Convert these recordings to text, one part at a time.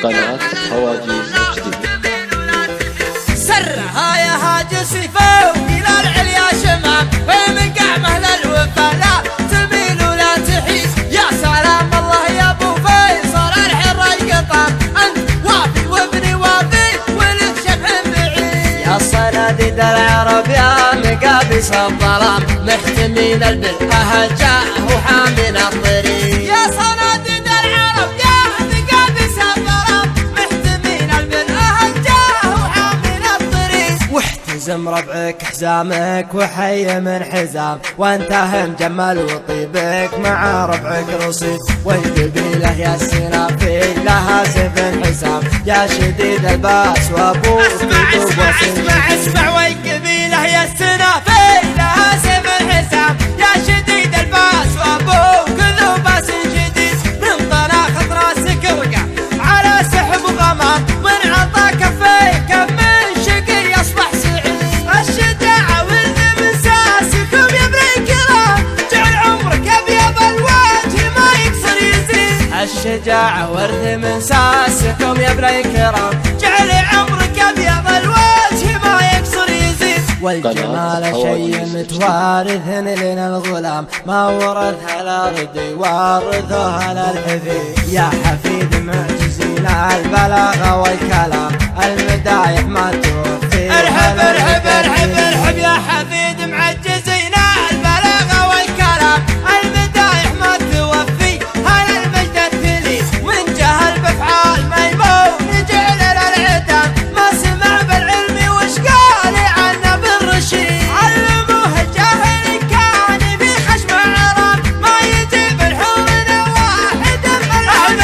قناة هواجيس جديدة. سرها يا هاجسي فوق إلى العليا شمام، ومن قعمه للوفا لا تميل ولا تحيد. يا سلام الله يا ابو فيصل الحر القطام، انت وافي وابني وافي ولد شبح بعيد. يا صناديد العرب يا مقابس الظلام، محتمين البر اهل جاه وحامين الطريق. يا صناديد العرب يا مقابس الظلام، محتمين البر اهل جاه وحامين الطريق. واحتزم ربعك حزامك وحي من حزام، وانتهى مجمل وطيبك مع ربعك رصيد. والقبيله يا السنافي لها سيف حسام، يا شديد الباس وابوك اسمع والقبيله يا السنافي لها سيف حسام، يا شديد الباس وابوك ذو باس شديد. من طلاق راسك وقع على سحب غمام، من عطى كفيك من شقي يصبح سعيد. الشجاعة ورد من ساسكم يا ابن الكرام، جعل عمرك ابيض الوجه ما يكسر يزيد. الشجاعة ورد من ساسكم يا ابن الكرام، جعل عمرك ابيض الوجه ما يكسر يزيد. والجمال شيء متوارث لنا الغلام، ما ورثها الارض يورثها للحفيد. يا حفيد معجزين البلاغه والكلام، المدايح ما توفي. ارحب ارحب ارحب ارحب يا حفيد معجزين البلاغه والكلام، المدايح ما توفي. هل المجد التلي من جهل بافعال ميمون جعل للعتام، ما سمع بالعلم وش قال عنه بالرشيد. علموه الجاهل كان في خشم عرام، ما يجيب الحور واحد ملعون.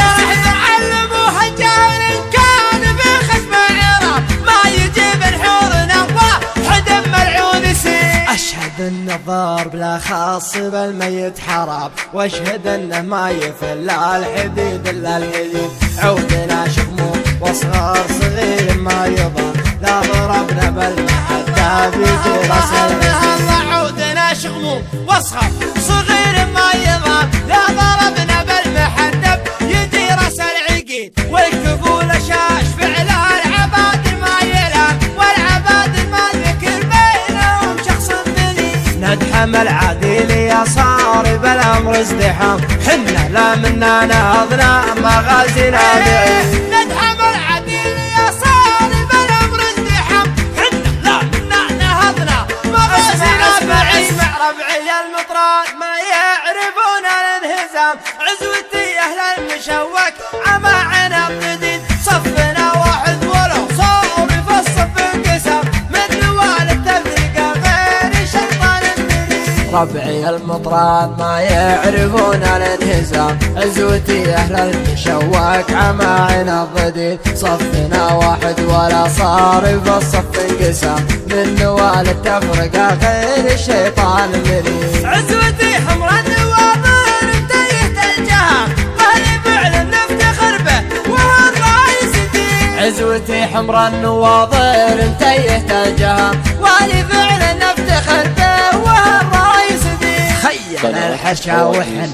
علموه الجاهل كان في خشم عرام، ما يجيب الحور واحد ملعون سيد. اشهد ان الضرب لا خاص بالميت حرام، واشهد انه ما يفل الحديد الا الحديد. عودنا شغموم واصغر صغير ما يضر، لا ضربنا بالمحدة بيجي راس العقيد. عودنا شغموم واصغر صغير ما يضر، لا ضربنا بالمحدة يجي راس العقيد. والكفول شاش فعل العباد ما يلام، والعباد ما ذكر بينهم شخص ثاني. ندحم العديل يا صار بالامر ازدحام، حنا لا منا نهضنا مغازينا بعيد. ندحم العديل يا صار بالامر ازدحام، حنا لا منا نهضنا مغازينا بعيد. اسمع ربعي المطران ما يعرفون الانهزام، عزوتي اهل المشوك عما عنب جديد. صفنا واحد ولو صار في الصف انقسام، من نوال التفرقه غير شيطان المريد. ربعي المطران ما يعرفون الانهزام، عزوتي اهل المشوك عما عنب جديد. صفنا واحد ولا صار في الصف انقسام، من نوال التفرقه غير الشيطان المريد. عزوتي حمر النواظر انتهت الجهام، وهل فعل نفتخر به وهو الرئيس دين. عزوتي حمر النواظر انتهت الجهام، وهل فعل نفتخر به وهو الرئيس دين. خينا الحشا وحن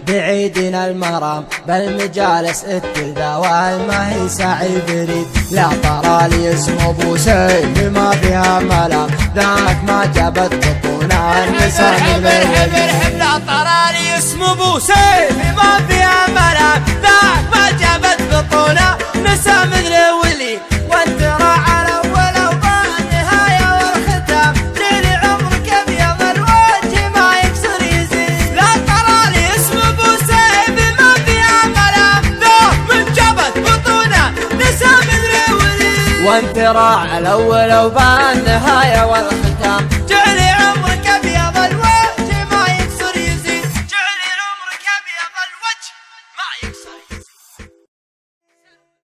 بعيدنا المرام، بالمجالس التلذاوال ما هي سعي بريد. لا طرى لي اسم ابو سيف ما فيها ملام، ذاك ما جابت بطونا النساء من الهدي. لا طرى لي اسم ابو سيف ما فيها ملام، ذاك ما جابت بطونا نساء مثل ولي. وانت راعى الاول وضاع النهايه والختام، جيل عمرك ابيض الوجه ما يكسر يزيد. لا طرى لي اسم ابو سيف ما فيها ملام، ذاك من جابت بطونا نساء مثل ولي. وانت راعى الاول وضاع النهايه والختام،